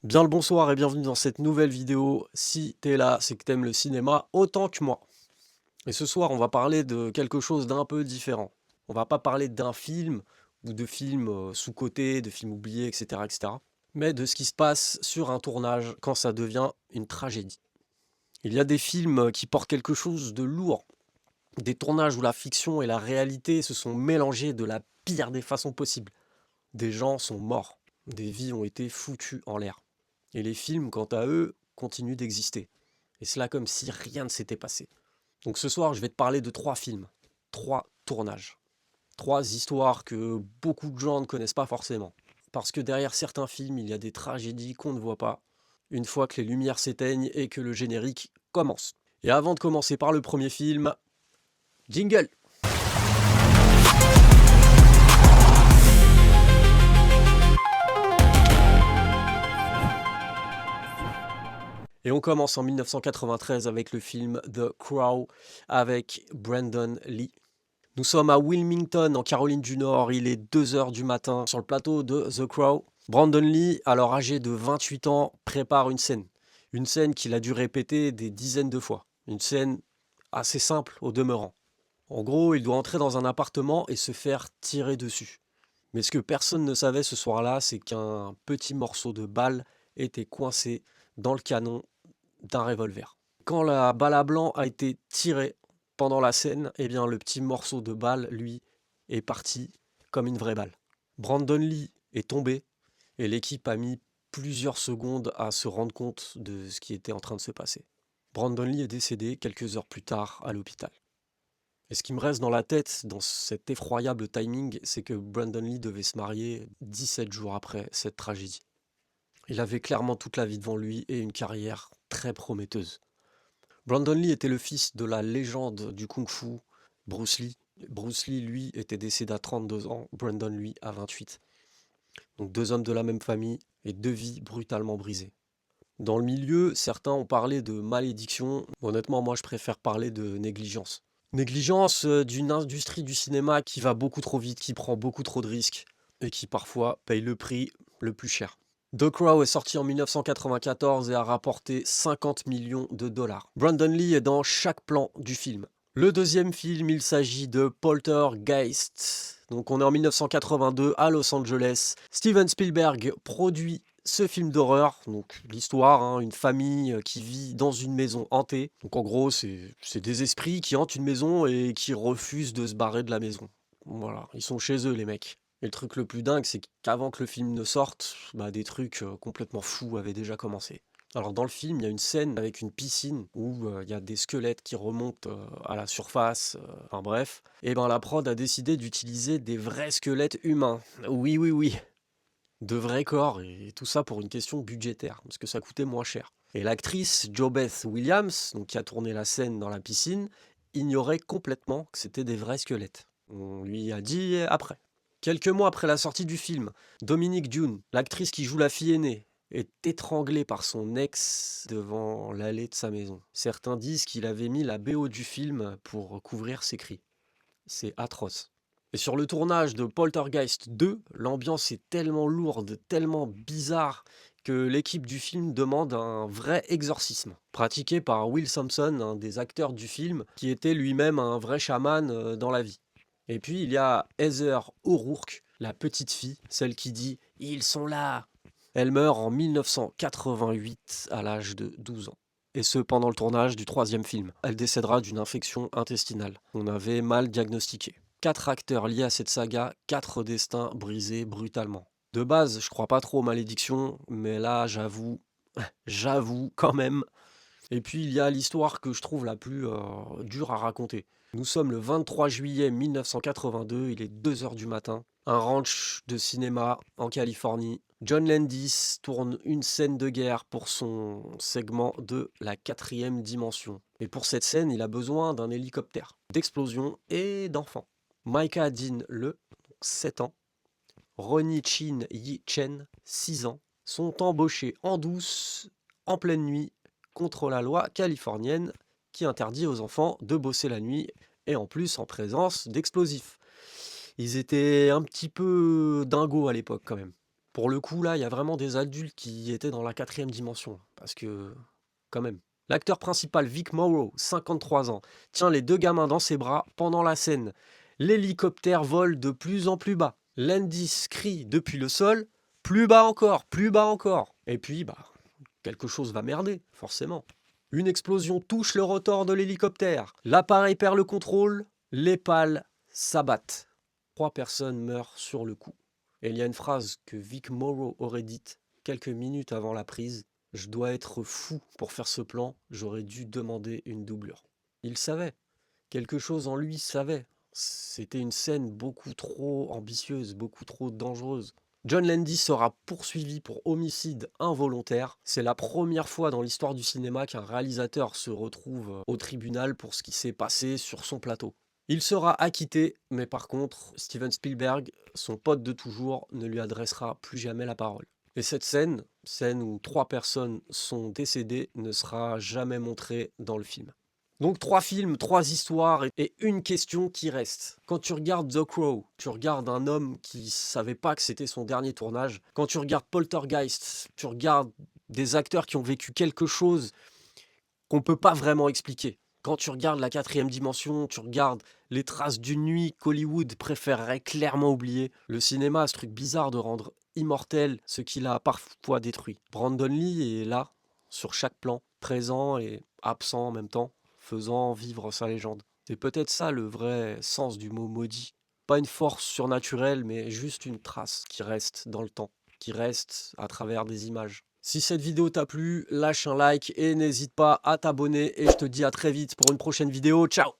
Bien le bonsoir et bienvenue dans cette nouvelle vidéo. Si t'es là, c'est que t'aimes le cinéma autant que moi. Et ce soir, on va parler de quelque chose d'un peu différent. On va pas parler d'un film ou de films sous-cotés, de films oubliés, etc., etc. Mais de ce qui se passe sur un tournage quand ça devient une tragédie. Il y a des films qui portent quelque chose de lourd. Des tournages où la fiction et la réalité se sont mélangés de la pire des façons possibles. Des gens sont morts. Des vies ont été foutues en l'air. Et les films, quant à eux, continuent d'exister. Et cela comme si rien ne s'était passé. Donc ce soir, je vais te parler de 3 films, 3 tournages, 3 histoires que beaucoup de gens ne connaissent pas forcément. Parce que derrière certains films, il y a des tragédies qu'on ne voit pas, une fois que les lumières s'éteignent et que le générique commence. Et avant de commencer par le premier film, jingle. Et on commence en 1993 avec le film The Crow avec Brandon Lee. Nous sommes à Wilmington, en Caroline du Nord. Il est 2 heures du matin sur le plateau de The Crow. Brandon Lee, alors âgé de 28 ans, prépare une scène. Une scène qu'il a dû répéter des dizaines de fois. Une scène assez simple au demeurant. En gros, il doit entrer dans un appartement et se faire tirer dessus. Mais ce que personne ne savait ce soir-là, c'est qu'un petit morceau de balle était coincé dans le canon d'un revolver. Quand la balle à blanc a été tirée pendant la scène, eh bien le petit morceau de balle, lui, est parti comme une vraie balle. Brandon Lee est tombé et l'équipe a mis plusieurs secondes à se rendre compte de ce qui était en train de se passer. Brandon Lee est décédé quelques heures plus tard à l'hôpital. Et ce qui me reste dans la tête, dans cet effroyable timing, c'est que Brandon Lee devait se marier 17 jours après cette tragédie. Il avait clairement toute la vie devant lui et une carrière très prometteuse. Brandon Lee était le fils de la légende du kung-fu, Bruce Lee. Bruce Lee, lui, était décédé à 32 ans, Brandon, lui, à 28. Donc 2 hommes de la même famille et 2 vies brutalement brisées. Dans le milieu, certains ont parlé de malédiction. Honnêtement, moi, je préfère parler de négligence. Négligence d'une industrie du cinéma qui va beaucoup trop vite, qui prend beaucoup trop de risques et qui parfois paye le prix le plus cher. The Crow est sorti en 1994 et a rapporté 50 millions de dollars. Brandon Lee est dans chaque plan du film. Le deuxième film, il s'agit de Poltergeist. Donc on est en 1982 à Los Angeles. Steven Spielberg produit ce film d'horreur, donc l'histoire, une famille qui vit dans une maison hantée. Donc en gros, c'est des esprits qui hantent une maison et qui refusent de se barrer de la maison. Voilà, ils sont chez eux les mecs. Et le truc le plus dingue, c'est qu'avant que le film ne sorte, des trucs complètement fous avaient déjà commencé. Alors dans le film, il y a une scène avec une piscine où il y a des squelettes qui remontent à la surface, enfin bref. Et ben la prod a décidé d'utiliser des vrais squelettes humains. Oui, oui, oui. De vrais corps, et tout ça pour une question budgétaire, parce que ça coûtait moins cher. Et l'actrice JoBeth Williams, donc qui a tourné la scène dans la piscine, ignorait complètement que c'était des vrais squelettes. On lui a dit après. Quelques mois après la sortie du film, Dominique Dune, l'actrice qui joue la fille aînée, est étranglée par son ex devant l'allée de sa maison. Certains disent qu'il avait mis la BO du film pour couvrir ses cris. C'est atroce. Et sur le tournage de Poltergeist 2, l'ambiance est tellement lourde, tellement bizarre, que l'équipe du film demande un vrai exorcisme, pratiqué par Will Sampson, un des acteurs du film, qui était lui-même un vrai chaman dans la vie. Et puis il y a Heather O'Rourke, la petite fille, celle qui dit « Ils sont là !» Elle meurt en 1988 à l'âge de 12 ans. Et ce pendant le tournage du 3e film. Elle décédera d'une infection intestinale. On avait mal diagnostiqué. 4 acteurs liés à cette saga, 4 destins brisés brutalement. De base, je crois pas trop aux malédictions, mais là, j'avoue quand même. Et puis, il y a l'histoire que je trouve la plus dure à raconter. Nous sommes le 23 juillet 1982, il est 2 heures du matin. Un ranch de cinéma en Californie. John Landis tourne une scène de guerre pour son segment de la 4e dimension. Et pour cette scène, il a besoin d'un hélicoptère, d'explosions et d'enfants. Micah Dean Le, 7 ans, Ronnie Chin Yi Chen, 6 ans, sont embauchés en douce, en pleine nuit, contre la loi californienne qui interdit aux enfants de bosser la nuit et en plus en présence d'explosifs. Ils étaient un petit peu dingos à l'époque quand même. Pour le coup, là, il y a vraiment des adultes qui étaient dans la 4e dimension. Parce que, quand même. L'acteur principal, Vic Morrow, 53 ans, tient les 2 gamins dans ses bras pendant la scène. L'hélicoptère vole de plus en plus bas. Landis crie depuis le sol, plus bas encore, plus bas encore. Et puis, quelque chose va merder, forcément. Une explosion touche le rotor de l'hélicoptère. L'appareil perd le contrôle, les pales s'abattent. 3 personnes meurent sur le coup. Et il y a une phrase que Vic Morrow aurait dite quelques minutes avant la prise. « Je dois être fou pour faire ce plan, j'aurais dû demander une doublure. » Il savait. Quelque chose en lui savait. C'était une scène beaucoup trop ambitieuse, beaucoup trop dangereuse. John Landis sera poursuivi pour homicide involontaire. C'est la première fois dans l'histoire du cinéma qu'un réalisateur se retrouve au tribunal pour ce qui s'est passé sur son plateau. Il sera acquitté, mais par contre, Steven Spielberg, son pote de toujours, ne lui adressera plus jamais la parole. Et cette scène où 3 personnes sont décédées, ne sera jamais montrée dans le film. Donc 3 films, 3 histoires et une question qui reste. Quand tu regardes The Crow, tu regardes un homme qui savait pas que c'était son dernier tournage. Quand tu regardes Poltergeist, tu regardes des acteurs qui ont vécu quelque chose qu'on peut pas vraiment expliquer. Quand tu regardes la 4e dimension, tu regardes les traces d'une nuit qu'Hollywood préférerait clairement oublier. Le cinéma a ce truc bizarre de rendre immortel ce qu'il a parfois détruit. Brandon Lee est là, sur chaque plan, présent et absent en même temps, faisant vivre sa légende. C'est peut-être ça le vrai sens du mot maudit. Pas une force surnaturelle, mais juste une trace qui reste dans le temps, qui reste à travers des images. Si cette vidéo t'a plu, lâche un like et n'hésite pas à t'abonner. Et je te dis à très vite pour une prochaine vidéo. Ciao!